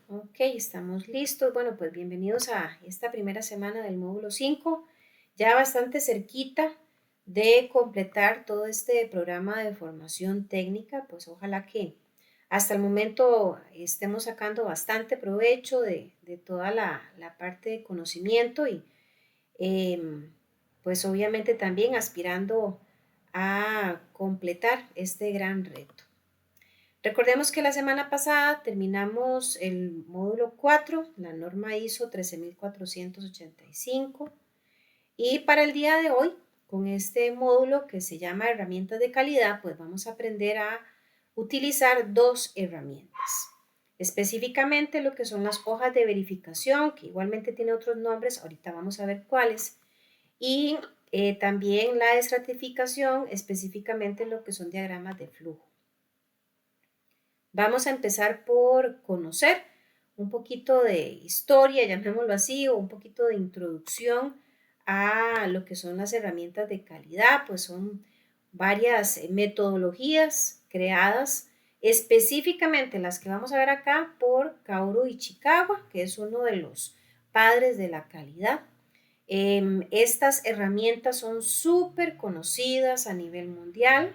Ok, estamos listos. Bueno, pues bienvenidos a esta primera semana del módulo 5, ya bastante cerquita de completar todo este programa de formación técnica, pues ojalá que hasta el momento estemos sacando bastante provecho de toda la parte de conocimiento y pues obviamente también aspirando a completar este gran reto. Recordemos que la semana pasada terminamos el módulo 4, la norma ISO 13485, y para el día de hoy, con este módulo que se llama herramientas de calidad, pues vamos a aprender a utilizar dos herramientas. Específicamente lo que son las hojas de verificación, que igualmente tiene otros nombres, ahorita vamos a ver cuáles, y también la estratificación, específicamente lo que son diagramas de flujo. Vamos a empezar por conocer un poquito de historia, llamémoslo así, o un poquito de introducción a lo que son las herramientas de calidad, pues son varias metodologías creadas específicamente las que vamos a ver acá por Kaoru Ichikawa, que es uno de los padres de la calidad. Estas herramientas son súper conocidas a nivel mundial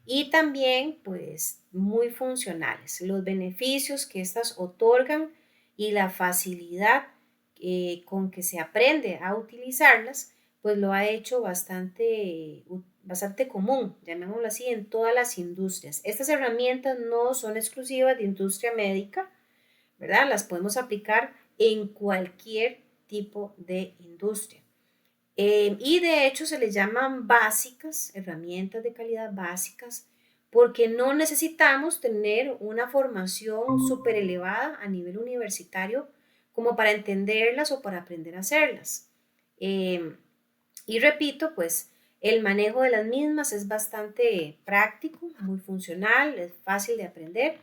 y también pues muy funcionales. Los beneficios que estas otorgan y la facilidad con que se aprende a utilizarlas, pues lo ha hecho bastante común, llamémoslo así, en todas las industrias. Estas herramientas no son exclusivas de industria médica, ¿verdad? Las podemos aplicar en cualquier tipo de industria. Y de hecho se les llaman básicas, herramientas de calidad básicas, porque no necesitamos tener una formación súper elevada a nivel universitario como para entenderlas o para aprender a hacerlas. Eh, y repito, pues el manejo de las mismas es bastante práctico, muy funcional, es fácil de aprender.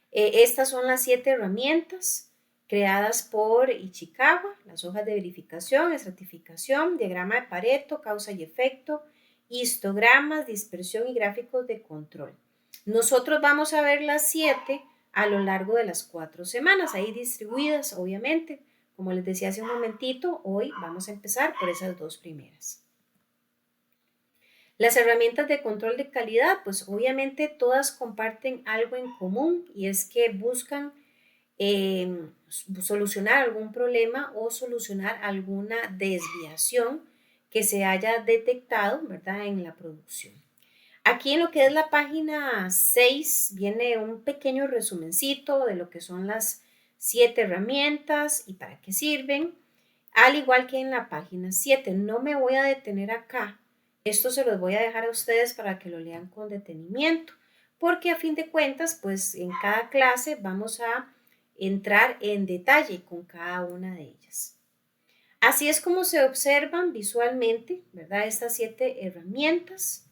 Estas son las 7 herramientas creadas por Ichikawa, las hojas de verificación, estratificación, diagrama de Pareto, causa y efecto, histogramas, dispersión y gráficos de control. Nosotros vamos a ver las 7 a lo largo de las 4 semanas, ahí distribuidas, obviamente. Como les decía hace un momentito, hoy vamos a empezar por esas dos primeras. Las herramientas de control de calidad, pues obviamente todas comparten algo en común y es que buscan solucionar algún problema o solucionar alguna desviación que se haya detectado, ¿verdad?, en la producción. Aquí en lo que es la página 6 viene un pequeño resumencito de lo que son las 7 herramientas y para qué sirven, al igual que en la página 7. No me voy a detener acá, esto se los voy a dejar a ustedes para que lo lean con detenimiento, porque a fin de cuentas, pues en cada clase vamos a entrar en detalle con cada una de ellas. Así es como se observan visualmente, ¿verdad? Estas 7 herramientas.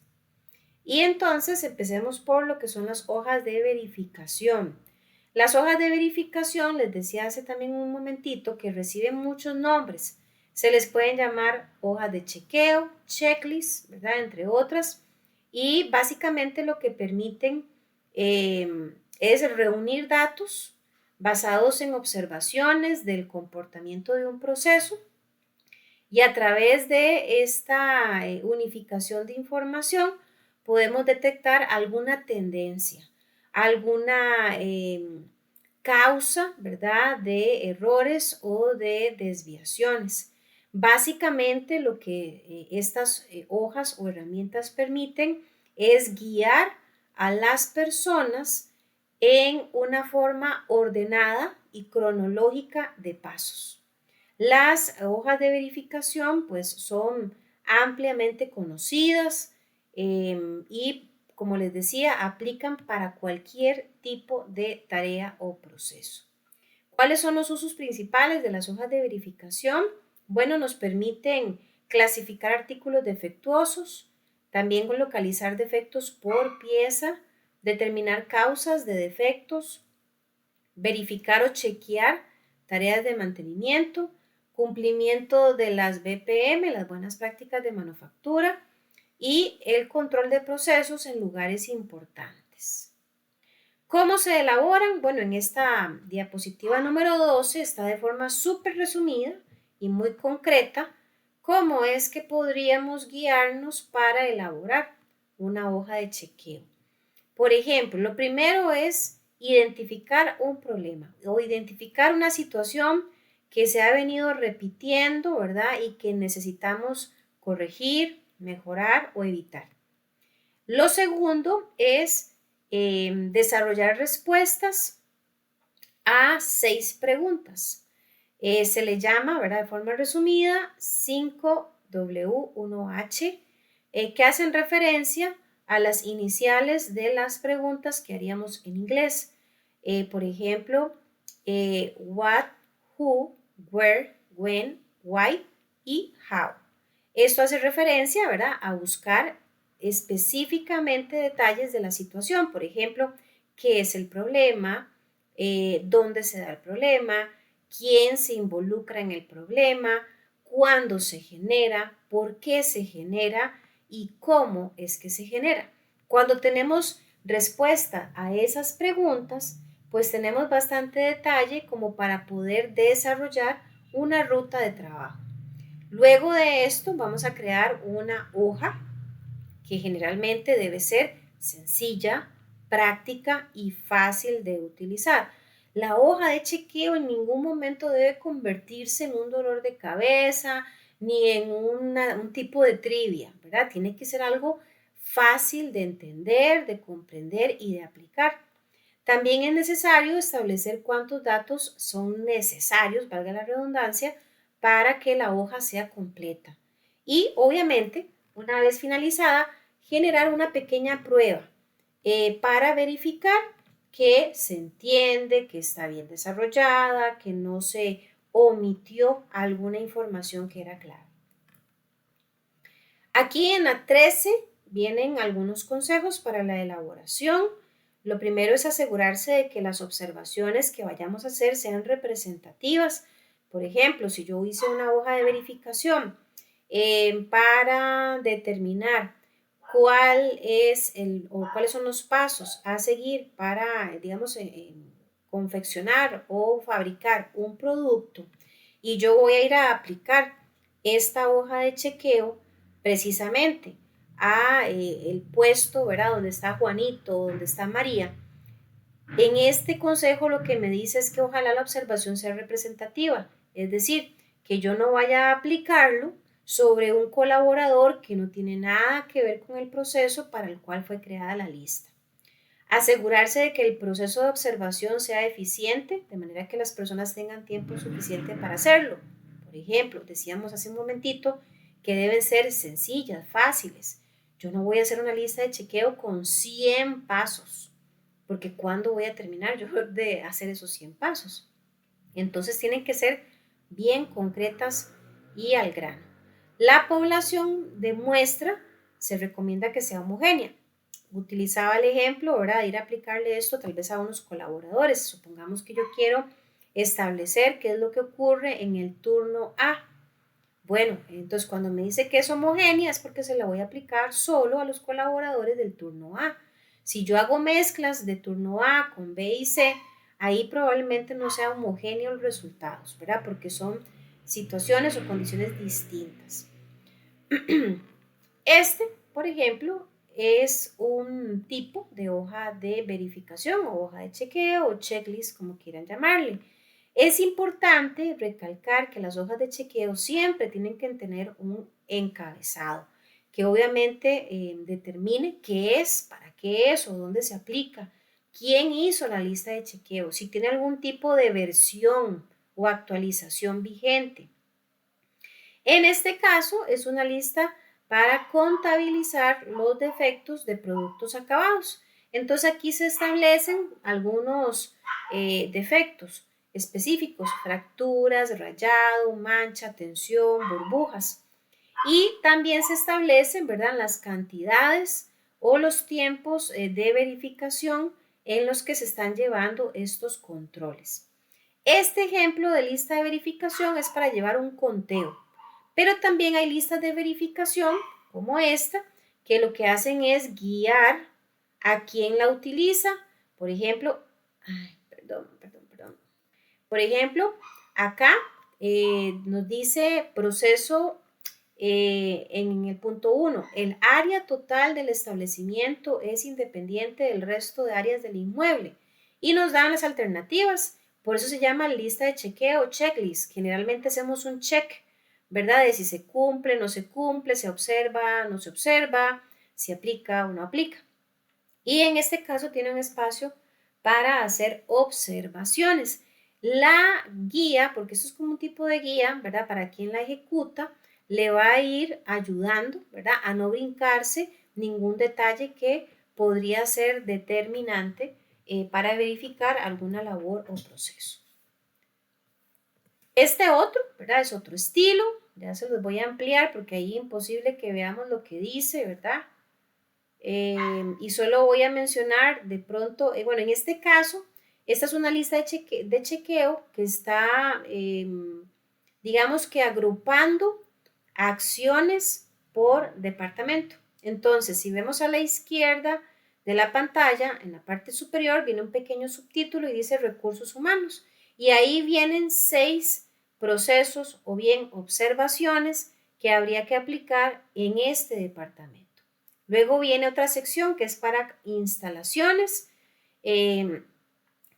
Y entonces empecemos por lo que son las hojas de verificación. Las hojas de verificación, les decía hace también un momentito, que reciben muchos nombres. Se les pueden llamar hojas de chequeo, checklist, ¿verdad? Entre otras. Y básicamente lo que permiten es reunir datos basados en observaciones del comportamiento de un proceso y a través de esta unificación de información podemos detectar alguna tendencia, alguna causa, ¿verdad?, de errores o de desviaciones. Básicamente lo que estas hojas o herramientas permiten es guiar a las personas en una forma ordenada y cronológica de pasos. Las hojas de verificación pues son ampliamente conocidas y como les decía aplican para cualquier tipo de tarea o proceso. ¿Cuáles son los usos principales de las hojas de verificación? Bueno, nos permiten clasificar artículos defectuosos, también localizar defectos por pieza, determinar causas de defectos, verificar o chequear tareas de mantenimiento, cumplimiento de las BPM, las buenas prácticas de manufactura, y el control de procesos en lugares importantes. ¿Cómo se elaboran? Bueno, en esta diapositiva número 12 está de forma súper resumida y muy concreta cómo es que podríamos guiarnos para elaborar una hoja de chequeo. Por ejemplo, lo primero es identificar un problema o identificar una situación que se ha venido repitiendo, ¿verdad? Y que necesitamos corregir, mejorar o evitar. Lo segundo es desarrollar respuestas a 6 preguntas. Se le llama, ¿verdad? De forma resumida, 5W1H, que hacen referencia a las iniciales de las preguntas que haríamos en inglés. Por ejemplo, what, who, where, when, why y how. Esto hace referencia, ¿verdad?, a buscar específicamente detalles de la situación. Por ejemplo, qué es el problema, dónde se da el problema, quién se involucra en el problema, cuándo se genera, por qué se genera y cómo es que se genera. Cuando tenemos respuesta a esas preguntas, pues tenemos bastante detalle como para poder desarrollar una ruta de trabajo. Luego de esto vamos a crear una hoja que generalmente debe ser sencilla, práctica y fácil de utilizar. La hoja de chequeo en ningún momento debe convertirse en un dolor de cabeza ni en un tipo de trivia, ¿verdad? Tiene que ser algo fácil de entender, de comprender y de aplicar. También es necesario establecer cuántos datos son necesarios, valga la redundancia, para que la hoja sea completa. Y obviamente, una vez finalizada, generar una pequeña prueba para verificar que se entiende, que está bien desarrollada, que no se omitió alguna información que era clave. Aquí en la 13 vienen algunos consejos para la elaboración. Lo primero es asegurarse de que las observaciones que vayamos a hacer sean representativas. Por ejemplo, si yo hice una hoja de verificación para determinar cuáles son los pasos a seguir para, digamos, confeccionar o fabricar un producto y yo voy a ir a aplicar esta hoja de chequeo precisamente a el puesto, ¿verdad? Donde está Juanito, donde está María. En este consejo lo que me dice es que ojalá la observación sea representativa, es decir, que yo no vaya a aplicarlo sobre un colaborador que no tiene nada que ver con el proceso para el cual fue creada la lista. Asegurarse de que el proceso de observación sea eficiente, de manera que las personas tengan tiempo suficiente para hacerlo. Por ejemplo, decíamos hace un momentito que deben ser sencillas, fáciles. Yo no voy a hacer una lista de chequeo con 100 pasos, porque ¿cuándo voy a terminar yo de hacer esos 100 pasos? Entonces tienen que ser bien concretas y al grano. La población de muestra se recomienda que sea homogénea. Utilizaba el ejemplo, ¿verdad?, de ir a aplicarle esto tal vez a unos colaboradores. Supongamos que yo quiero establecer qué es lo que ocurre en el turno A. Bueno, entonces cuando me dice que es homogénea es porque se la voy a aplicar solo a los colaboradores del turno A. Si yo hago mezclas de turno A con B y C, ahí probablemente no sea homogéneo los resultados, ¿verdad? Porque son situaciones o condiciones distintas. Este, por ejemplo, es un tipo de hoja de verificación o hoja de chequeo o checklist, como quieran llamarle. Es importante recalcar que las hojas de chequeo siempre tienen que tener un encabezado que obviamente determine qué es, para qué es o dónde se aplica, quién hizo la lista de chequeo, si tiene algún tipo de versión o actualización vigente. En este caso es una lista para contabilizar los defectos de productos acabados. Entonces aquí se establecen algunos defectos específicos, fracturas, rayado, mancha, tensión, burbujas. Y también se establecen, ¿verdad?, las cantidades o los tiempos de verificación en los que se están llevando estos controles. Este ejemplo de lista de verificación es para llevar un conteo, pero también hay listas de verificación como esta, que lo que hacen es guiar a quien la utiliza Por ejemplo, perdón. Por ejemplo, acá nos dice proceso en el punto 1, el área total del establecimiento es independiente del resto de áreas del inmueble y nos dan las alternativas. Por eso se llama lista de chequeo o checklist. Generalmente hacemos un check, ¿verdad? De si se cumple, no se cumple, se observa, no se observa, si aplica o no aplica. Y en este caso tiene un espacio para hacer observaciones. La guía, porque esto es como un tipo de guía, ¿verdad? Para quien la ejecuta, le va a ir ayudando, ¿verdad? A no brincarse ningún detalle que podría ser determinante para verificar alguna labor o proceso. Este otro, ¿verdad? Es otro estilo, ya se los voy a ampliar porque ahí es imposible que veamos lo que dice, ¿verdad? Y solo voy a mencionar de pronto, bueno, en este caso, esta es una lista de chequeo que está, digamos que agrupando acciones por departamento. Entonces, si vemos a la izquierda de la pantalla, en la parte superior, viene un pequeño subtítulo y dice recursos humanos. Y ahí vienen 6 procesos o bien observaciones que habría que aplicar en este departamento. Luego viene otra sección que es para instalaciones,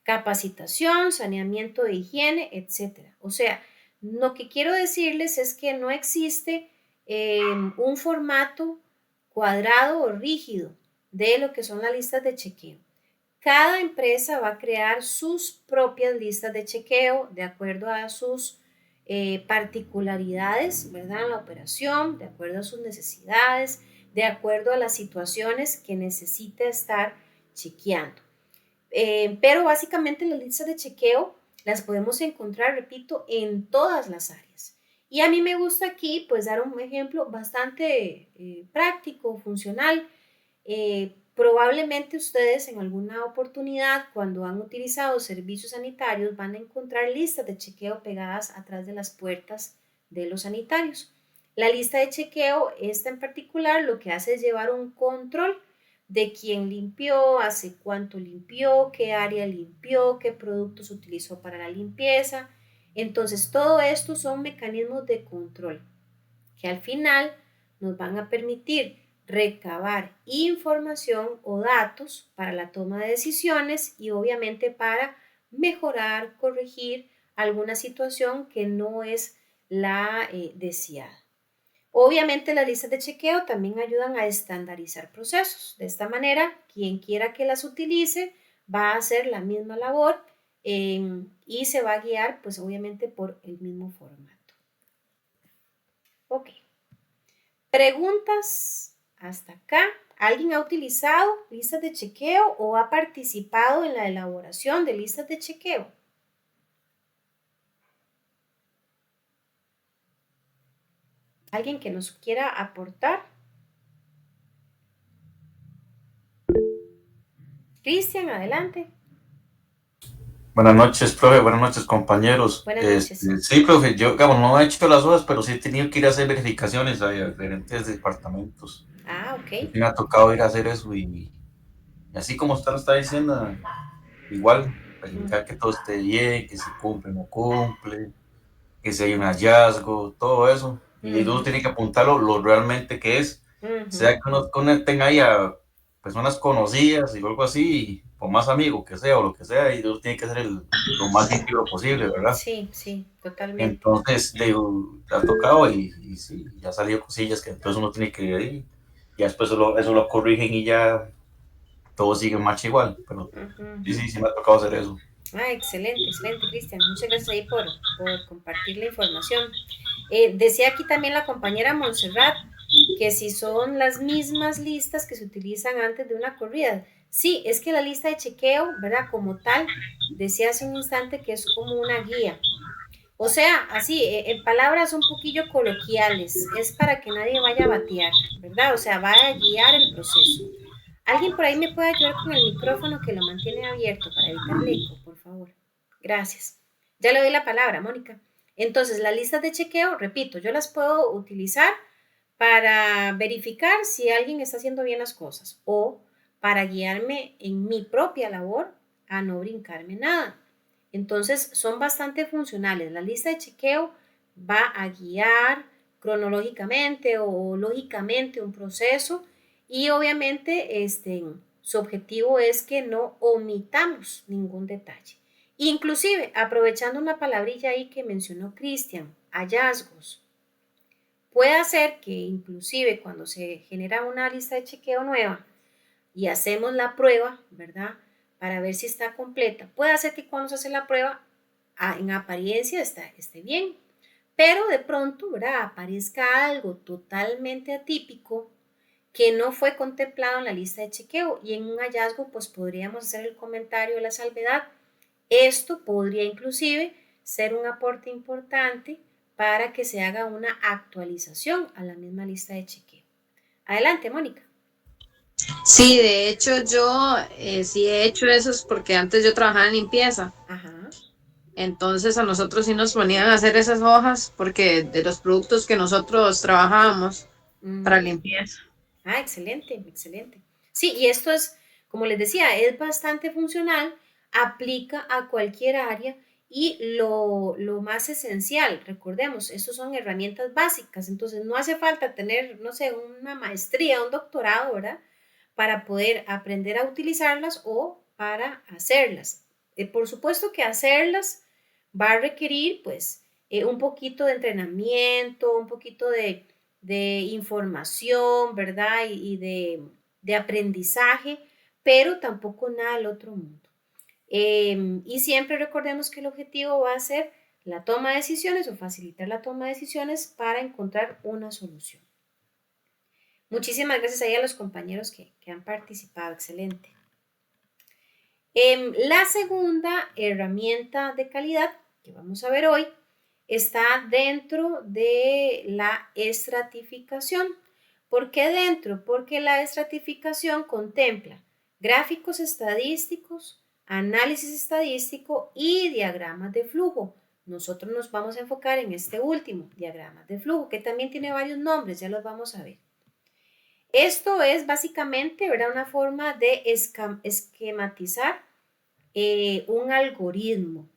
capacitación, saneamiento de higiene, etcétera. O sea, lo que quiero decirles es que no existe un formato cuadrado o rígido de lo que son las listas de chequeo. Cada empresa va a crear sus propias listas de chequeo de acuerdo a sus particularidades, ¿verdad? En la operación, de acuerdo a sus necesidades, de acuerdo a las situaciones que necesita estar chequeando. Pero básicamente las listas de chequeo las podemos encontrar, repito, en todas las áreas. Y a mí me gusta aquí pues dar un ejemplo bastante práctico, funcional. Probablemente ustedes en alguna oportunidad cuando han utilizado servicios sanitarios van a encontrar listas de chequeo pegadas atrás de las puertas de los sanitarios. La lista de chequeo, esta en particular, lo que hace es llevar un control de quién limpió, hace cuánto limpió, qué área limpió, qué productos utilizó para la limpieza. Entonces, todo esto son mecanismos de control que al final nos van a permitir recabar información o datos para la toma de decisiones y obviamente para mejorar, corregir alguna situación que no es la deseada. Obviamente las listas de chequeo también ayudan a estandarizar procesos. De esta manera, quien quiera que las utilice va a hacer la misma labor y se va a guiar pues obviamente por el mismo formato. Ok. Preguntas hasta acá. ¿Alguien ha utilizado listas de chequeo o ha participado en la elaboración de listas de chequeo? ¿Alguien que nos quiera aportar? Cristian, adelante. Buenas noches, profe. Buenas noches, compañeros. Buenas noches. Sí, profe, yo, digamos, no he hecho las hojas, pero sí he tenido que ir a hacer verificaciones a diferentes departamentos. Ah, Y ok. me ha tocado ir a hacer eso y así como usted lo está diciendo, igual, verificar que todo esté bien, que si cumple o no cumple, que si hay un hallazgo, todo eso. Y uno tiene que apuntarlo lo realmente que es. Sea que uno conecten ahí a personas conocidas y algo así, o más amigo que sea, o lo que sea, y uno tiene que hacer lo más íntegro posible, ¿verdad? Sí, sí, totalmente. Entonces, digo, te ha tocado y sí, ya salió cosillas que entonces uno tiene que ir, y después eso lo corrigen y ya todo sigue marcha igual, pero sí, Ujú. sí, sí me ha tocado hacer eso. Ah, excelente, excelente, Cristian. Muchas gracias ahí por compartir la información. Decía aquí también la compañera Montserrat que si son las mismas listas que se utilizan antes de una corrida. Sí, es que la lista de chequeo, ¿verdad? Como tal, decía hace un instante que es como una guía. O sea, así, en palabras un poquillo coloquiales, es para que nadie vaya a batear, ¿verdad? O sea, va a guiar el proceso. ¿Alguien por ahí me puede ayudar con el micrófono que lo mantiene abierto para evitar el eco, por favor? Gracias. Ya le doy la palabra, Mónica. Entonces, las listas de chequeo, repito, yo las puedo utilizar para verificar si alguien está haciendo bien las cosas o para guiarme en mi propia labor a no brincarme nada. Entonces son bastante funcionales. La lista de chequeo va a guiar cronológicamente o lógicamente un proceso y obviamente su objetivo es que no omitamos ningún detalle. Inclusive, aprovechando una palabrilla ahí que mencionó Cristian, hallazgos. Puede ser que inclusive cuando se genera una lista de chequeo nueva y hacemos la prueba, ¿verdad? Para ver si está completa. Puede ser que cuando se hace la prueba, en apariencia esté bien, pero de pronto, ¿verdad? Aparezca algo totalmente atípico que no fue contemplado en la lista de chequeo y en un hallazgo pues podríamos hacer el comentario de la salvedad. Esto podría inclusive ser un aporte importante para que se haga una actualización a la misma lista de chequeo. Adelante, Mónica. Sí, de hecho yo sí he hecho eso es porque antes yo trabajaba en limpieza. Ajá. Entonces a nosotros sí nos ponían a hacer esas hojas porque de los productos que nosotros trabajábamos para Mm. limpieza. Ah, excelente, excelente. Sí, y esto es, como les decía, es bastante funcional, aplica a cualquier área y lo más esencial, recordemos, estos son herramientas básicas, entonces no hace falta tener, no sé, una maestría, un doctorado, ¿verdad? Para poder aprender a utilizarlas o para hacerlas. Por supuesto que hacerlas va a requerir, pues, un poquito de entrenamiento, un poquito de información, ¿verdad? Y de aprendizaje, pero tampoco nada del otro mundo. Y siempre recordemos que el objetivo va a ser la toma de decisiones o facilitar la toma de decisiones para encontrar una solución. Muchísimas gracias ahí a los compañeros que han participado, excelente. La segunda herramienta de calidad que vamos a ver hoy está dentro de la estratificación. ¿Por qué dentro? Porque la estratificación contempla gráficos estadísticos, análisis estadístico y diagramas de flujo. Nosotros nos vamos a enfocar en este último, diagramas de flujo, que también tiene varios nombres, ya los vamos a ver. Esto es básicamente, ¿verdad?, una forma de esquematizar un algoritmo.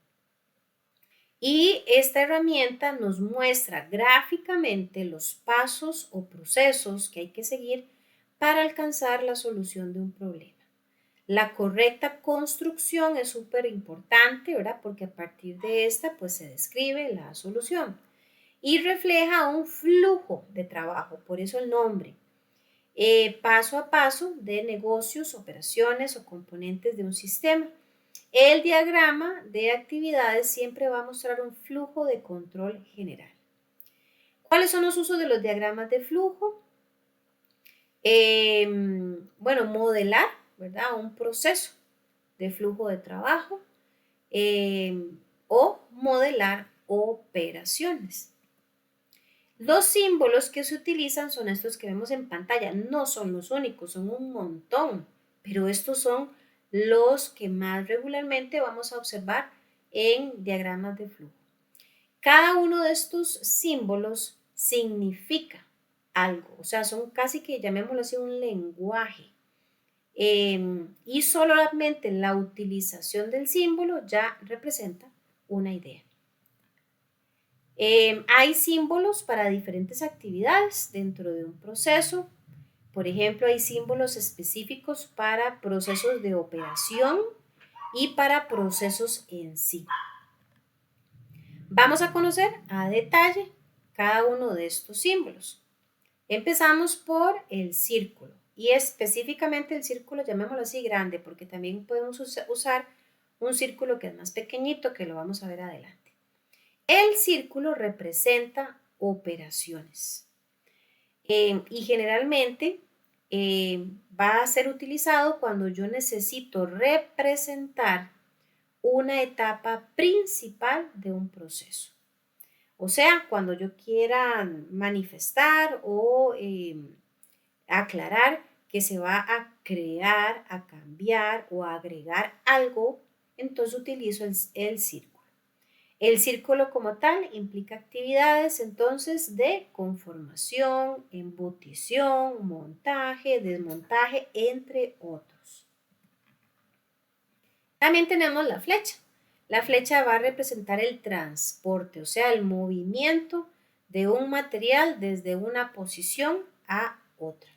Y esta herramienta nos muestra gráficamente los pasos o procesos que hay que seguir para alcanzar la solución de un problema. La correcta construcción es súper importante, ¿verdad? Porque a partir de esta, pues se describe la solución y refleja un flujo de trabajo, por eso el nombre. Paso a paso de negocios, operaciones o componentes de un sistema. El diagrama de actividades siempre va a mostrar un flujo de control general. ¿Cuáles son los usos de los diagramas de flujo? Bueno, modelar, ¿verdad?, un proceso de flujo de trabajo o modelar operaciones. Los símbolos que se utilizan son estos que vemos en pantalla. No son los únicos, son un montón, pero estos son los que más regularmente vamos a observar en diagramas de flujo. Cada uno de estos símbolos significa algo, o sea, son casi que, llamémoslo así, un lenguaje. Y solamente la utilización del símbolo ya representa una idea. Hay símbolos para diferentes actividades dentro de un proceso. Por ejemplo, hay símbolos específicos para procesos de operación y para procesos en sí. Vamos a conocer a detalle cada uno de estos símbolos. Empezamos por el círculo y específicamente el círculo, llamémoslo así, grande, porque también podemos usar un círculo que es más pequeñito, que lo vamos a ver adelante. El círculo representa operaciones y generalmente va a ser utilizado cuando yo necesito representar una etapa principal de un proceso. O sea, cuando yo quiera manifestar o aclarar que se va a crear, a cambiar o a agregar algo, entonces utilizo el círculo. El círculo como tal implica actividades entonces de conformación, embutición, montaje, desmontaje, entre otros. También tenemos la flecha. La flecha va a representar el transporte, o sea, el movimiento de un material desde una posición a otra.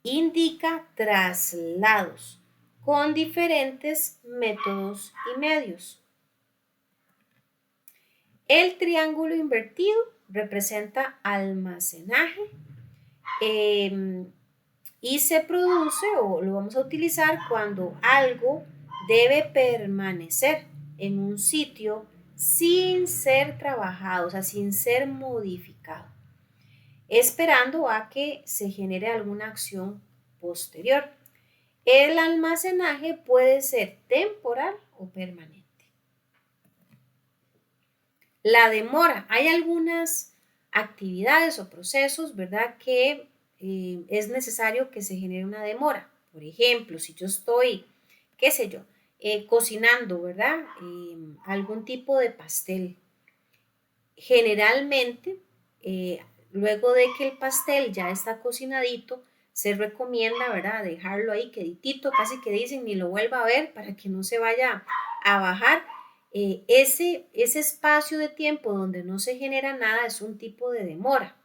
Indica traslados con diferentes métodos y medios. El triángulo invertido representa almacenaje y se produce o lo vamos a utilizar cuando algo debe permanecer en un sitio sin ser trabajado, o sea, sin ser modificado, esperando a que se genere alguna acción posterior. El almacenaje puede ser temporal o permanente. La demora. Hay algunas actividades o procesos, ¿verdad?, que es necesario que se genere una demora. Por ejemplo, si yo estoy, qué sé yo, cocinando, ¿verdad?, algún tipo de pastel. Generalmente, luego de que el pastel ya está cocinadito, se recomienda, ¿verdad?, dejarlo ahí queditito, casi que dicen ni lo vuelva a ver para que no se vaya a bajar. Ese espacio de tiempo donde no se genera nada es un tipo de demora.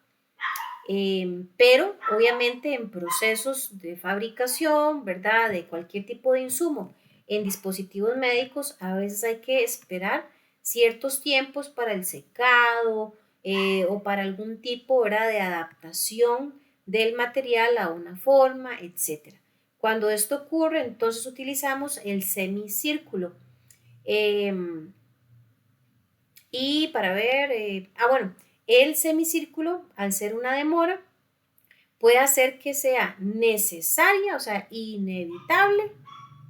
Pero obviamente en procesos de fabricación, ¿verdad?, de cualquier tipo de insumo, en dispositivos médicos, a veces hay que esperar ciertos tiempos para el secado o para algún tipo, ¿verdad?, de adaptación del material a una forma, etc. Cuando esto ocurre, entonces utilizamos el semicírculo. Y para ver, bueno, el semicírculo, al ser una demora, puede hacer que sea necesaria, o sea, inevitable,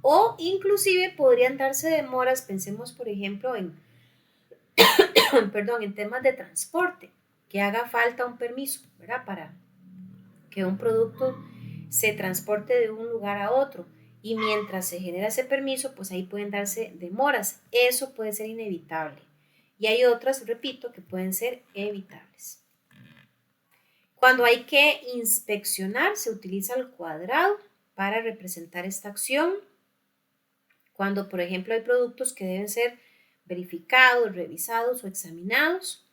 o inclusive podrían darse demoras, pensemos por ejemplo en, perdón, en temas de transporte, que haga falta un permiso, ¿verdad?, para que un producto se transporte de un lugar a otro. Y mientras se genera ese permiso, pues ahí pueden darse demoras. Eso puede ser inevitable. Y hay otras, repito, que pueden ser evitables. Cuando hay que inspeccionar, se utiliza el cuadrado para representar esta acción. Cuando, por ejemplo, hay productos que deben ser verificados, revisados o examinados,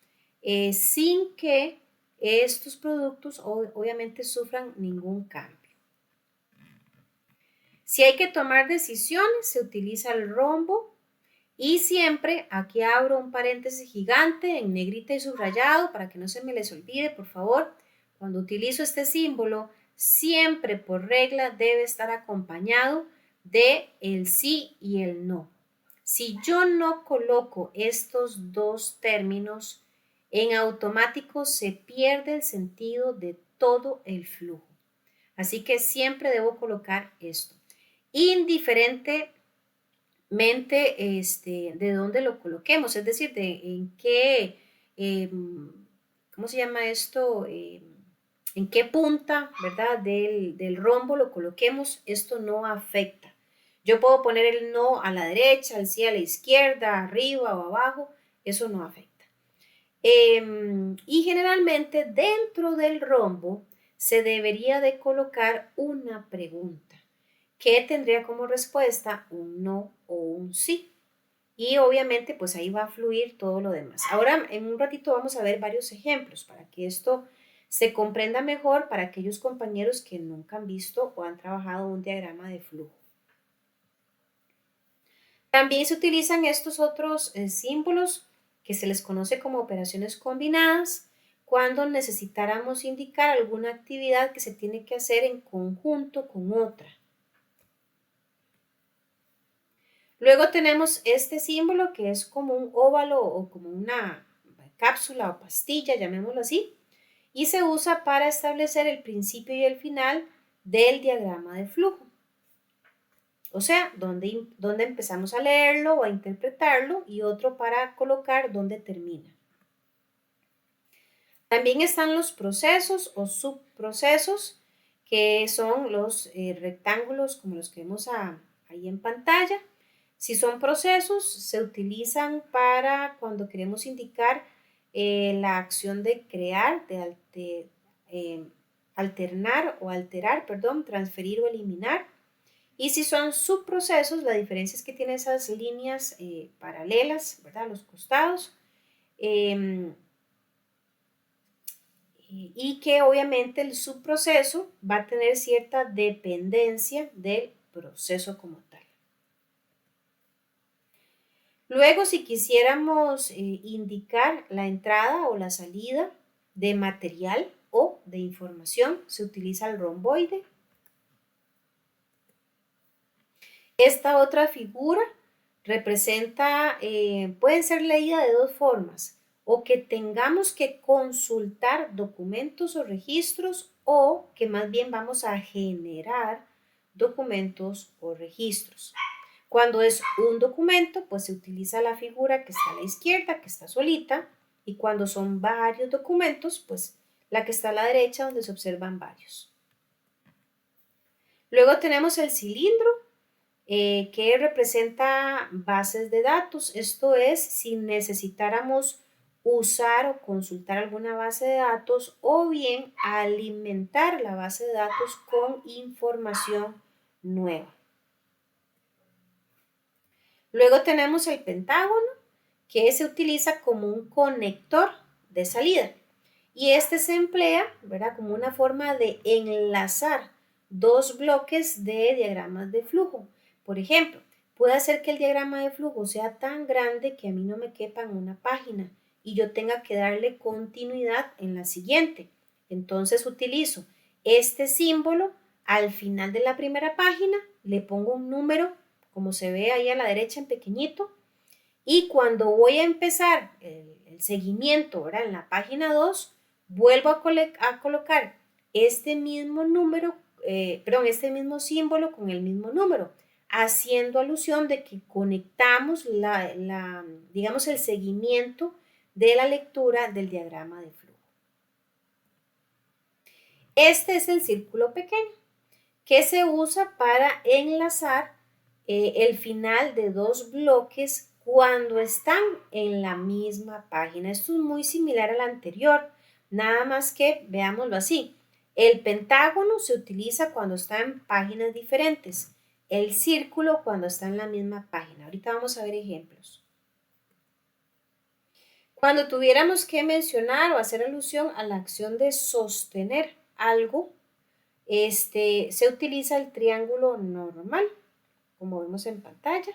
sin que estos productos obviamente sufran ningún cambio. Si hay que tomar decisiones, se utiliza el rombo y siempre, aquí abro un paréntesis gigante en negrita y subrayado para que no se me les olvide, por favor, cuando utilizo este símbolo, siempre por regla debe estar acompañado de el sí y el no. Si yo no coloco estos dos términos, en automático se pierde el sentido de todo el flujo. Así que siempre debo colocar esto. Indiferentemente de dónde lo coloquemos, es decir, de en qué, ¿cómo se llama esto? En qué punta, ¿verdad?, del rombo lo coloquemos, esto no afecta. Yo puedo poner el no a la derecha, el sí a la izquierda, arriba o abajo, eso no afecta. Y generalmente dentro del rombo se debería de colocar una pregunta que tendría como respuesta un no o un sí. Y obviamente pues ahí va a fluir todo lo demás. Ahora en un ratito vamos a ver varios ejemplos para que esto se comprenda mejor para aquellos compañeros que nunca han visto o han trabajado un diagrama de flujo. También se utilizan estos otros símbolos que se les conoce como operaciones combinadas cuando necesitáramos indicar alguna actividad que se tiene que hacer en conjunto con otra. Luego tenemos este símbolo que es como un óvalo o como una cápsula o pastilla, llamémoslo así, y se usa para establecer el principio y el final del diagrama de flujo. O sea, donde empezamos a leerlo o a interpretarlo y otro para colocar donde termina. También están los procesos o subprocesos, que son los rectángulos como los que vemos ahí en pantalla. Si son procesos, se utilizan para cuando queremos indicar la acción de crear, de alternar o alterar, perdón, transferir o eliminar. Y si son subprocesos, la diferencia es que tiene esas líneas paralelas, ¿verdad? A los costados. Y que obviamente el subproceso va a tener cierta dependencia del proceso como tal. Luego, si quisiéramos indicar la entrada o la salida de material o de información, se utiliza el romboide. Esta otra figura representa, puede ser leída de dos formas, o que tengamos que consultar documentos o registros, o que más bien vamos a generar documentos o registros. Cuando es un documento, pues se utiliza la figura que está a la izquierda, que está solita, y cuando son varios documentos, pues la que está a la derecha, donde se observan varios. Luego tenemos el cilindro, que representa bases de datos. Esto es, si necesitáramos usar o consultar alguna base de datos o bien alimentar la base de datos con información nueva. Luego tenemos el pentágono, que se utiliza como un conector de salida. Y este se emplea, ¿verdad?, como una forma de enlazar dos bloques de diagramas de flujo. Por ejemplo, puede hacer que el diagrama de flujo sea tan grande que a mí no me quepa en una página y yo tenga que darle continuidad en la siguiente. Entonces utilizo este símbolo al final de la primera página, le pongo un número, como se ve ahí a la derecha en pequeñito, y cuando voy a empezar el seguimiento, ¿verdad?, en la página 2, vuelvo a colocar este mismo número, este mismo símbolo con el mismo número, haciendo alusión de que conectamos digamos, el seguimiento de la lectura del diagrama de flujo. Este es el círculo pequeño, que se usa para enlazar el final de dos bloques cuando están en la misma página. Esto es muy similar al anterior, nada más que veámoslo así. El pentágono se utiliza cuando está en páginas diferentes, el círculo cuando está en la misma página. Ahorita vamos a ver ejemplos. Cuando tuviéramos que mencionar o hacer alusión a la acción de sostener algo, se utiliza el triángulo normal, como vemos en pantalla.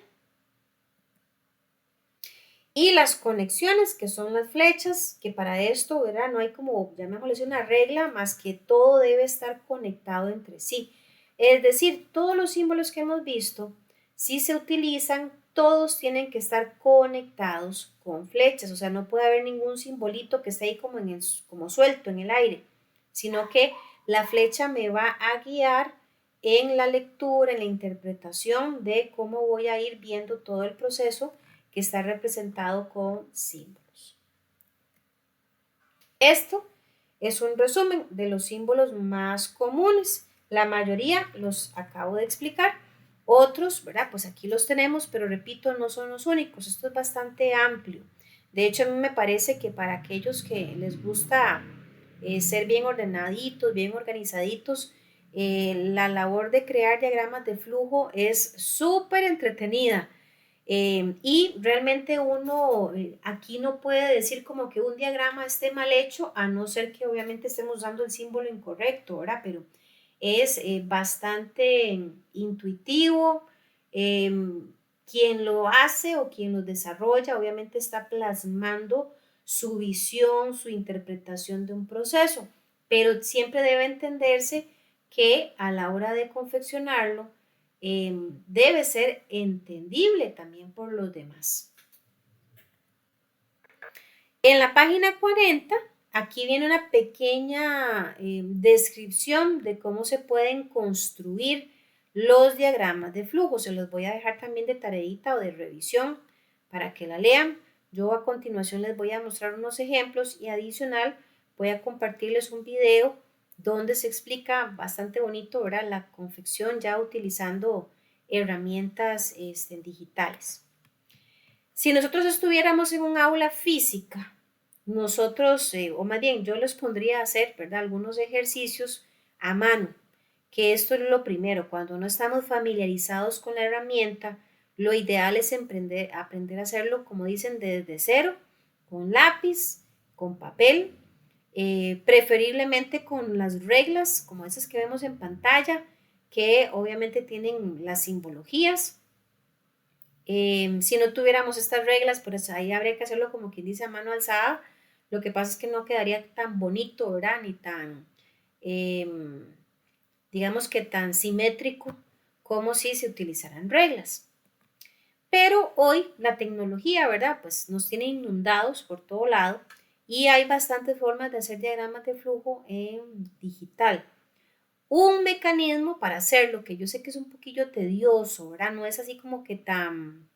Y las conexiones, que son las flechas, que para esto, ¿verdad?, no hay como, llamémosle una regla, más que todo debe estar conectado entre sí. Es decir, todos los símbolos que hemos visto, si se utilizan, todos tienen que estar conectados con flechas. O sea, no puede haber ningún simbolito que esté ahí como suelto en el aire, sino que la flecha me va a guiar en la lectura, en la interpretación de cómo voy a ir viendo todo el proceso que está representado con símbolos. Esto es un resumen de los símbolos más comunes. La mayoría los acabo de explicar. Otros, ¿verdad?, pues aquí los tenemos, pero repito, no son los únicos. Esto es bastante amplio. De hecho, a mí me parece que para aquellos que les gusta ser bien ordenaditos, bien organizaditos, la labor de crear diagramas de flujo es súper entretenida. Y realmente uno aquí no puede decir como que un diagrama esté mal hecho, a no ser que obviamente estemos usando el símbolo incorrecto, ¿verdad? Pero es bastante intuitivo. Quien lo hace o quien lo desarrolla obviamente está plasmando su visión, su interpretación de un proceso, pero siempre debe entenderse que a la hora de confeccionarlo, debe ser entendible también por los demás. En la página 40, aquí viene una pequeña descripción de cómo se pueden construir los diagramas de flujo. Se los voy a dejar también de tareita o de revisión para que la lean. Yo a continuación les voy a mostrar unos ejemplos y adicional voy a compartirles un video donde se explica bastante bonito, ¿verdad?, la confección ya utilizando herramientas digitales. Si nosotros estuviéramos en un aula física, nosotros, o más bien yo les pondría a hacer, ¿verdad?, algunos ejercicios a mano, que esto es lo primero. Cuando no estamos familiarizados con la herramienta, lo ideal es aprender a hacerlo, como dicen, desde cero, con lápiz, con papel, preferiblemente con las reglas, como esas que vemos en pantalla, que obviamente tienen las simbologías. Si no tuviéramos estas reglas, pues ahí habría que hacerlo como quien dice a mano alzada. Lo que pasa es que no quedaría tan bonito, ¿verdad? Ni tan, digamos que tan simétrico como si se utilizaran reglas. Pero hoy la tecnología, ¿verdad? Pues nos tiene inundados por todo lado y hay bastantes formas de hacer diagramas de flujo en digital. Un mecanismo para hacerlo, que yo sé que es un poquillo tedioso, ¿verdad? No es así como que tan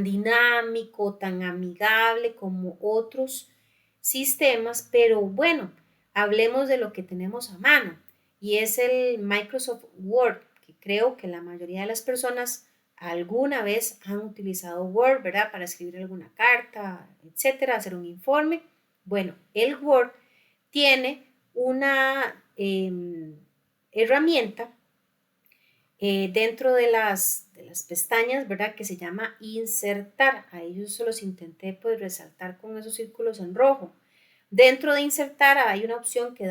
dinámico, tan amigable como otros sistemas, pero bueno, hablemos de lo que tenemos a mano y es el Microsoft Word, que creo que la mayoría de las personas alguna vez han utilizado Word, ¿verdad? Para escribir alguna carta, etcétera, hacer un informe. Bueno, el Word tiene una herramienta dentro de las pestañas, ¿verdad? Que se llama insertar. A ellos se los intenté pues resaltar con esos círculos en rojo. Dentro de insertar hay una opción que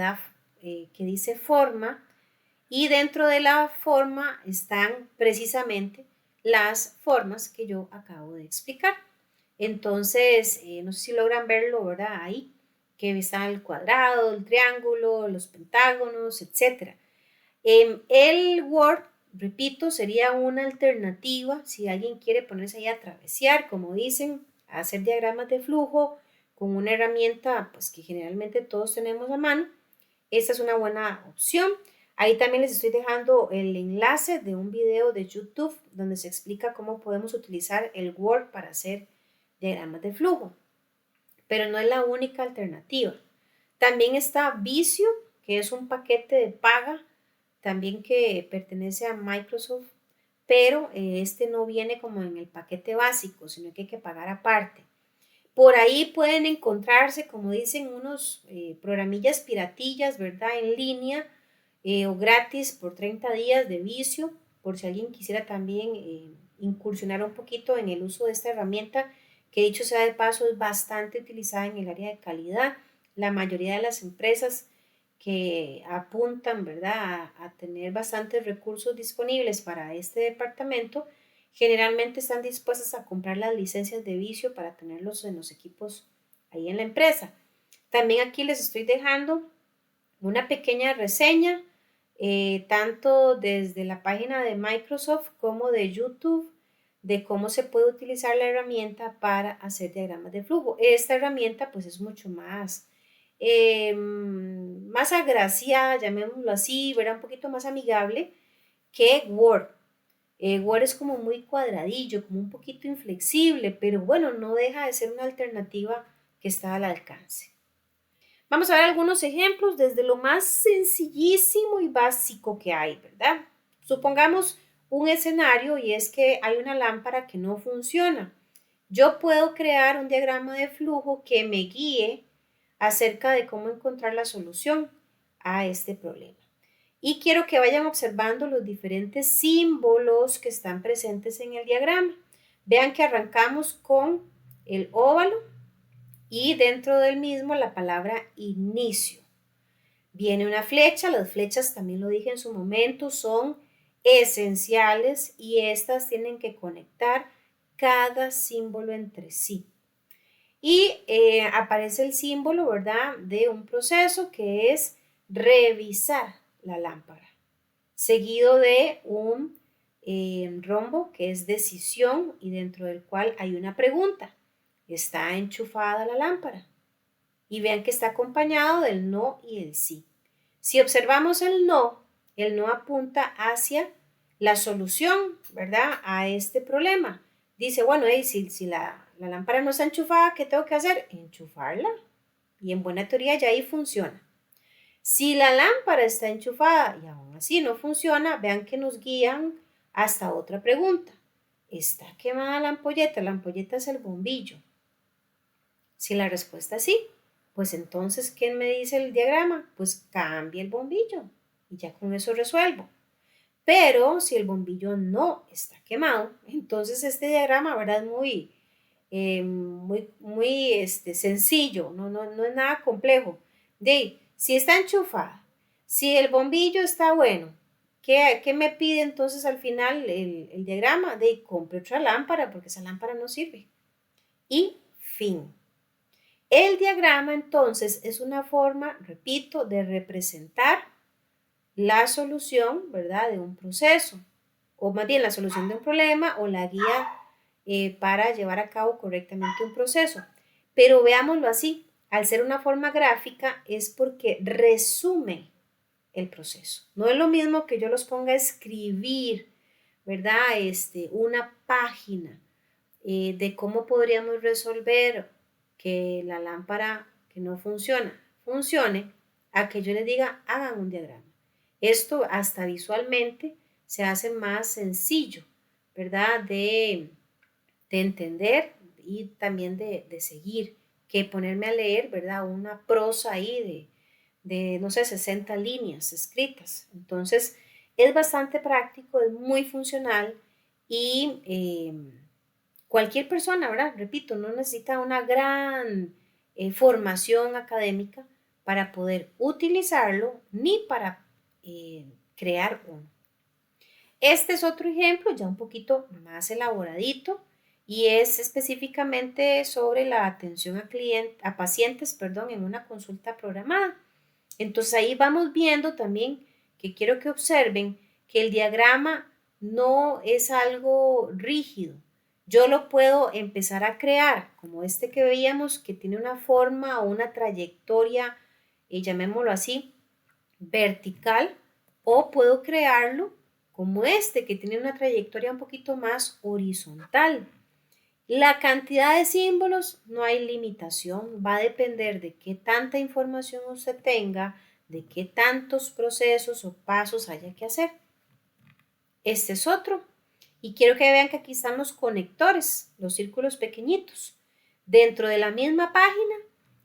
dice forma y dentro de la forma están precisamente las formas que yo acabo de explicar. Entonces, no sé si logran verlo, ¿verdad? Ahí, que está el cuadrado, el triángulo, los pentágonos, etc. El Word, repito, sería una alternativa si alguien quiere ponerse ahí a travesear, como dicen, a hacer diagramas de flujo con una herramienta pues, que generalmente todos tenemos a mano. Esta es una buena opción. Ahí también les estoy dejando el enlace de un video de YouTube donde se explica cómo podemos utilizar el Word para hacer diagramas de flujo. Pero no es la única alternativa. También está Visio, que es un paquete de paga también que pertenece a Microsoft, pero este no viene como en el paquete básico, sino que hay que pagar aparte. Por ahí pueden encontrarse, como dicen, unos programillas piratillas, ¿verdad? En línea o gratis por 30 días de Visio, por si alguien quisiera también incursionar un poquito en el uso de esta herramienta, que dicho sea de paso es bastante utilizada en el área de calidad. La mayoría de las empresas que apuntan, ¿verdad?, a tener bastantes recursos disponibles para este departamento, generalmente están dispuestas a comprar las licencias de Visio para tenerlos en los equipos ahí en la empresa. También aquí les estoy dejando una pequeña reseña, tanto desde la página de Microsoft como de YouTube, de cómo se puede utilizar la herramienta para hacer diagramas de flujo. Esta herramienta pues es mucho más agraciada, llamémoslo así, ¿verdad? Un poquito más amigable que Word. Word es como muy cuadradillo, como un poquito inflexible, pero bueno, no deja de ser una alternativa que está al alcance. Vamos a ver algunos ejemplos desde lo más sencillísimo y básico que hay, ¿verdad? Supongamos un escenario y es que hay una lámpara que no funciona. Yo puedo crear un diagrama de flujo que me guíe acerca de cómo encontrar la solución a este problema. Y quiero que vayan observando los diferentes símbolos que están presentes en el diagrama. Vean que arrancamos con el óvalo y dentro del mismo la palabra inicio. Viene una flecha, las flechas también lo dije en su momento, son esenciales y estas tienen que conectar cada símbolo entre sí. Y aparece el símbolo, ¿verdad?, de un proceso que es revisar la lámpara, seguido de un rombo que es decisión y dentro del cual hay una pregunta. ¿Está enchufada la lámpara? Y vean que está acompañado del no y el sí. Si observamos el no apunta hacia la solución, ¿verdad?, a este problema. Dice, bueno, si la lámpara no está enchufada, ¿qué tengo que hacer? Enchufarla. Y en buena teoría ya ahí funciona. Si la lámpara está enchufada y aún así no funciona, vean que nos guían hasta otra pregunta. ¿Está quemada la ampolleta? La ampolleta es el bombillo. Si la respuesta es sí, pues entonces, ¿qué me dice el diagrama? Pues cambie el bombillo y ya con eso resuelvo. Pero si el bombillo no está quemado, entonces este diagrama, ¿verdad? Es muy sencillo, no es nada complejo. Si está enchufada, si el bombillo está bueno, ¿qué me pide entonces al final el diagrama? Compre otra lámpara porque esa lámpara no sirve. Y fin. El diagrama entonces es una forma, repito, de representar la solución, ¿verdad? De un proceso, o más bien la solución de un problema o la guía para llevar a cabo correctamente un proceso. Pero veámoslo así, al ser una forma gráfica es porque resume el proceso. No es lo mismo que yo los ponga a escribir, ¿verdad? Una página de cómo podríamos resolver que la lámpara que no funcione, a que yo les diga, hagan un diagrama. Esto hasta visualmente se hace más sencillo, ¿verdad? De entender y también de seguir, que ponerme a leer, ¿verdad? Una prosa ahí no sé, 60 líneas escritas. Entonces, es bastante práctico, es muy funcional y cualquier persona, ¿verdad? Repito, no necesita una gran formación académica para poder utilizarlo ni para crear uno. Este es otro ejemplo ya un poquito más elaboradito y es específicamente sobre la atención a pacientes, en una consulta programada. Entonces ahí vamos viendo también que quiero que observen que el diagrama no es algo rígido. Yo lo puedo empezar a crear, como este que veíamos, que tiene una forma o una trayectoria, llamémoslo así, vertical, o puedo crearlo como este, que tiene una trayectoria un poquito más horizontal. La cantidad de símbolos no hay limitación, va a depender de qué tanta información usted tenga, de qué tantos procesos o pasos haya que hacer. Este es otro. Y quiero que vean que aquí están los conectores, los círculos pequeñitos. Dentro de la misma página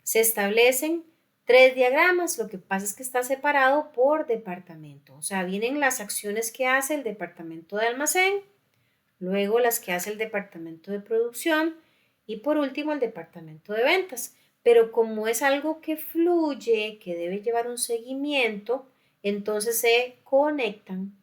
se establecen 3 diagramas, lo que pasa es que está separado por departamento. O sea, vienen las acciones que hace el departamento de almacén, luego las que hace el departamento de producción y por último el departamento de ventas. Pero como es algo que fluye, que debe llevar un seguimiento, entonces se conectan,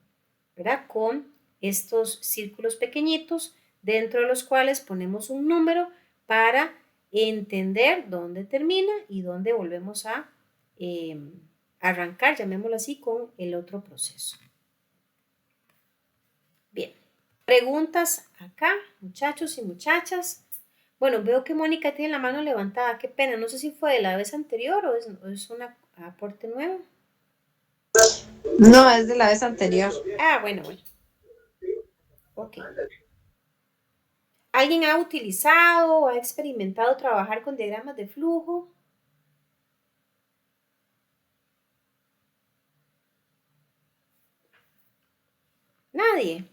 ¿verdad? Con estos círculos pequeñitos dentro de los cuales ponemos un número para entender dónde termina y dónde volvemos a arrancar, llamémoslo así, con el otro proceso. Bien. Preguntas acá, muchachos y muchachas. Bueno, veo que Mónica tiene la mano levantada. Qué pena, no sé si fue de la vez anterior o es un aporte nuevo. No, es de la vez anterior. Ah, bueno. Ok. ¿Alguien ha utilizado o ha experimentado trabajar con diagramas de flujo? Nadie.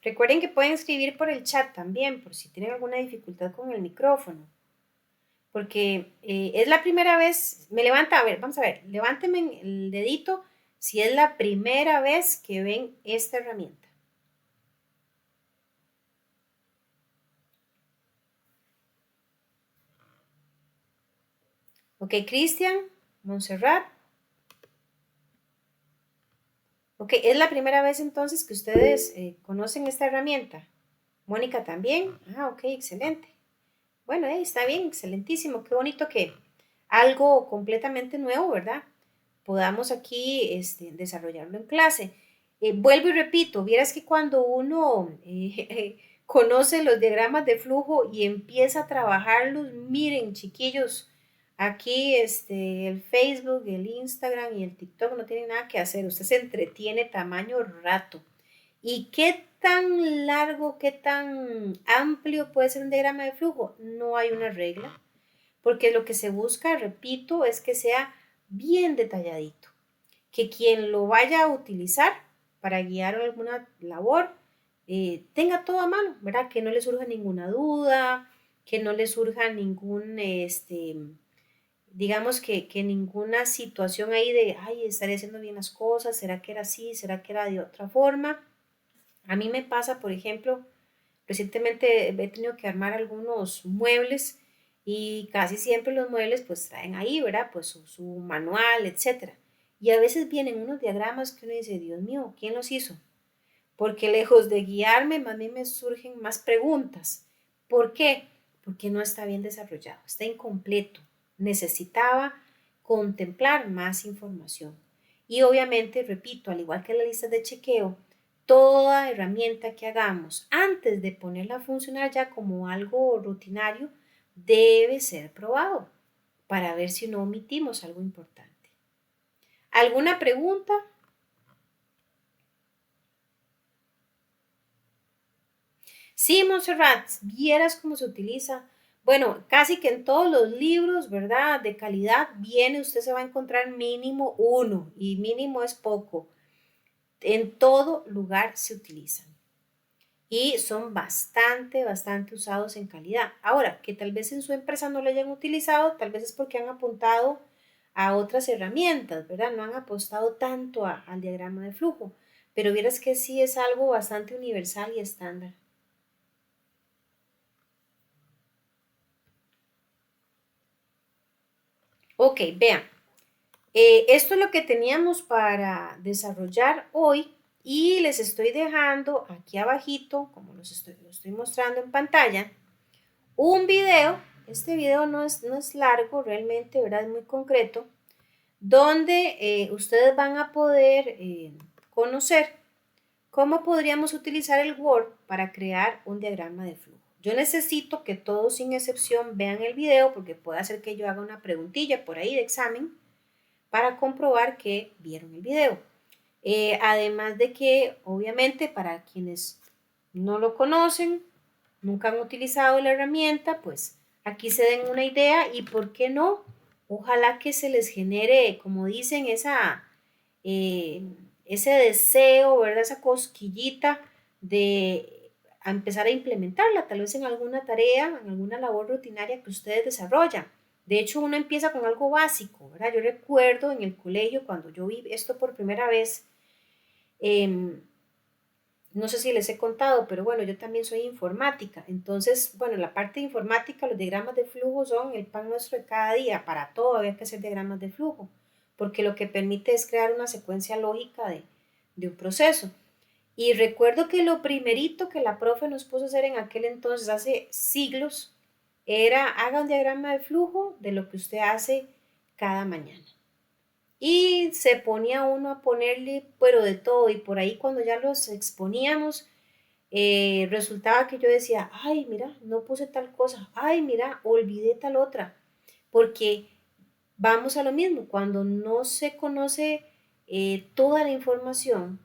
Recuerden que pueden escribir por el chat también, por si tienen alguna dificultad con el micrófono. Porque es la primera vez, vamos a ver, levánteme el dedito si es la primera vez que ven esta herramienta. Ok, Cristian, Montserrat. Ok, es la primera vez entonces que ustedes conocen esta herramienta. Mónica también. Ah, ok, excelente. Bueno, está bien, excelentísimo. Qué bonito que algo completamente nuevo, ¿verdad? Podamos aquí desarrollarlo en clase. Vuelvo y repito, vieras que cuando uno conoce los diagramas de flujo y empieza a trabajarlos, miren, chiquillos, aquí el Facebook, el Instagram y el TikTok no tienen nada que hacer. Usted se entretiene tamaño rato. ¿Y qué tan largo, qué tan amplio puede ser un diagrama de flujo? No hay una regla, porque lo que se busca, repito, es que sea bien detalladito, que quien lo vaya a utilizar para guiar alguna labor tenga todo a mano, ¿verdad? Que no le surja ninguna duda, que no le surja ningún digamos que ninguna situación ahí de, ay, estaré haciendo bien las cosas, ¿será que era así? ¿Será que era de otra forma? A mí me pasa, por ejemplo, recientemente he tenido que armar algunos muebles y casi siempre los muebles pues traen ahí, ¿verdad? Pues su manual, etcétera. Y a veces vienen unos diagramas que uno dice, Dios mío, ¿quién los hizo? Porque lejos de guiarme, más bien me surgen más preguntas. ¿Por qué? Porque no está bien desarrollado, está incompleto. Necesitaba contemplar más información. Y obviamente, repito, al igual que la lista de chequeo, toda herramienta que hagamos antes de ponerla a funcionar ya como algo rutinario debe ser probado para ver si no omitimos algo importante. ¿Alguna pregunta? Sí, Montserrat, vieras cómo se utiliza. Bueno, casi que en todos los libros, ¿verdad? De calidad viene, usted se va a encontrar mínimo uno y mínimo es poco. En todo lugar se utilizan y son bastante usados en calidad. Ahora, que tal vez en su empresa no lo hayan utilizado, tal vez es porque han apuntado a otras herramientas, ¿verdad? No han apostado tanto al diagrama de flujo, pero vieras que sí es algo bastante universal y estándar. Ok, vean, esto es lo que teníamos para desarrollar hoy y les estoy dejando aquí abajito, como lo estoy mostrando en pantalla, un video. Este video no es largo realmente, ¿verdad? Es muy concreto, donde ustedes van a poder conocer cómo podríamos utilizar el Word para crear un diagrama de flujo. Yo necesito que todos sin excepción vean el video porque puede hacer que yo haga una preguntilla por ahí de examen para comprobar que vieron el video. Además de que, obviamente, para quienes no lo conocen, nunca han utilizado la herramienta, pues aquí se den una idea y por qué no, ojalá que se les genere, como dicen, eh, ese deseo, ¿verdad? Esa cosquillita de empezar a implementarla, tal vez en alguna tarea, en alguna labor rutinaria que ustedes desarrollan. De hecho, uno empieza con algo básico, ¿verdad? Yo recuerdo en el colegio, cuando yo vi esto por primera vez, eh, no sé si les he contado, pero bueno, yo también soy informática. Entonces, bueno, la parte de informática, los diagramas de flujo son el pan nuestro de cada día. Para todo había que hacer diagramas de flujo, porque lo que permite es crear una secuencia lógica de un proceso. Y recuerdo que lo primerito que la profe nos puso a hacer en aquel entonces, hace siglos, era haga un diagrama de flujo de lo que usted hace cada mañana. Y se ponía uno a ponerle, pero de todo, y por ahí cuando ya los exponíamos, resultaba que yo decía, ay, mira, no puse tal cosa, ay, mira, olvidé tal otra, porque vamos a lo mismo, cuando no se conoce toda la información,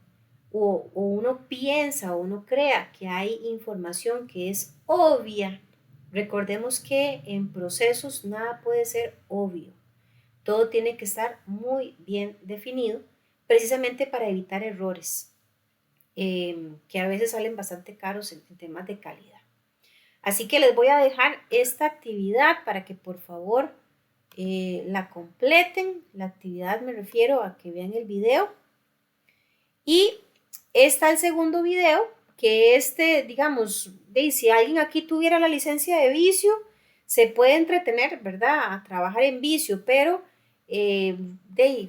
o uno piensa o uno crea que hay información que es obvia, recordemos que en procesos nada puede ser obvio. Todo tiene que estar muy bien definido, precisamente para evitar errores que a veces salen bastante caros en temas de calidad. Así que les voy a dejar esta actividad para que por favor la completen. La actividad me refiero a que vean el video. Y está el segundo video, que digamos, si alguien aquí tuviera la licencia de vicio, se puede entretener, ¿verdad? A trabajar en vicio, pero eh, de,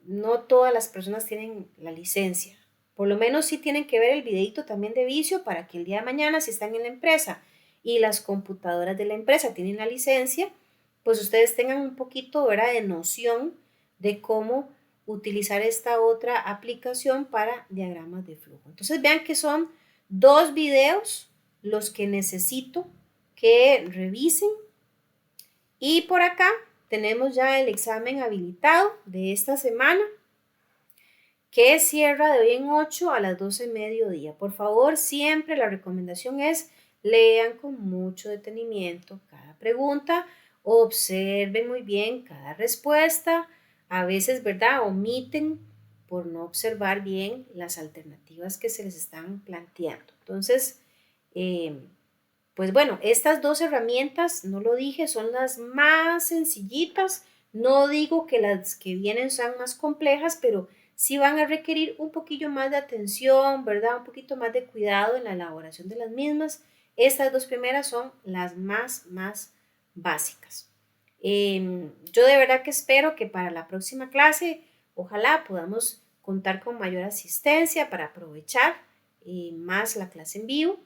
no todas las personas tienen la licencia. Por lo menos sí tienen que ver el videito también de vicio para que el día de mañana, si están en la empresa y las computadoras de la empresa tienen la licencia, pues ustedes tengan un poquito, ¿verdad?, de noción de cómo utilizar esta otra aplicación para diagramas de flujo. Entonces vean que son dos videos los que necesito que revisen y por acá tenemos ya el examen habilitado de esta semana que cierra de hoy en 8 a las 12 mediodía. Por favor, siempre la recomendación es lean con mucho detenimiento cada pregunta, observen muy bien cada respuesta. A veces, ¿verdad?, omiten por no observar bien las alternativas que se les están planteando. Entonces, pues bueno, estas dos herramientas, no lo dije, son las más sencillitas. No digo que las que vienen sean más complejas, pero sí van a requerir un poquillo más de atención, ¿verdad? Un poquito más de cuidado en la elaboración de las mismas. Estas dos primeras son las más básicas. Yo de verdad que espero que para la próxima clase, ojalá podamos contar con mayor asistencia para aprovechar más la clase en vivo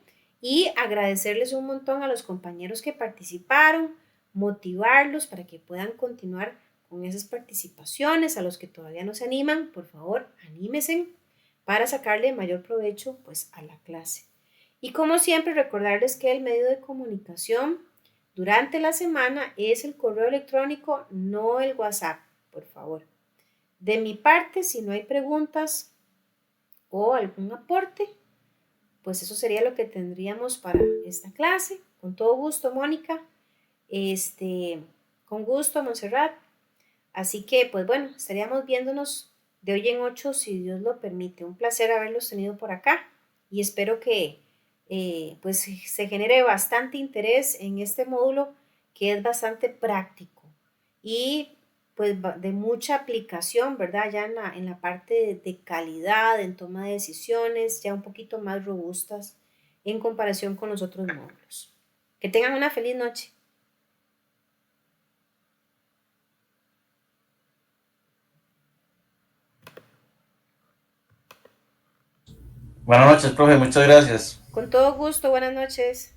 y agradecerles un montón a los compañeros que participaron, motivarlos para que puedan continuar con esas participaciones. A los que todavía no se animan, por favor, anímense para sacarle mayor provecho pues a la clase. Y como siempre, recordarles que el medio de comunicación durante la semana es el correo electrónico, no el WhatsApp, por favor. De mi parte, si no hay preguntas o algún aporte, pues eso sería lo que tendríamos para esta clase. Con todo gusto, Mónica. Con gusto, Montserrat. Así que, pues bueno, estaríamos viéndonos de hoy en 8, si Dios lo permite. Un placer haberlos tenido por acá y espero que pues se genere bastante interés en este módulo que es bastante práctico y pues de mucha aplicación, ¿verdad? Ya en la parte de calidad, en toma de decisiones, ya un poquito más robustas en comparación con los otros módulos. Que tengan una feliz noche. Buenas noches, profe, muchas gracias. Con todo gusto, buenas noches.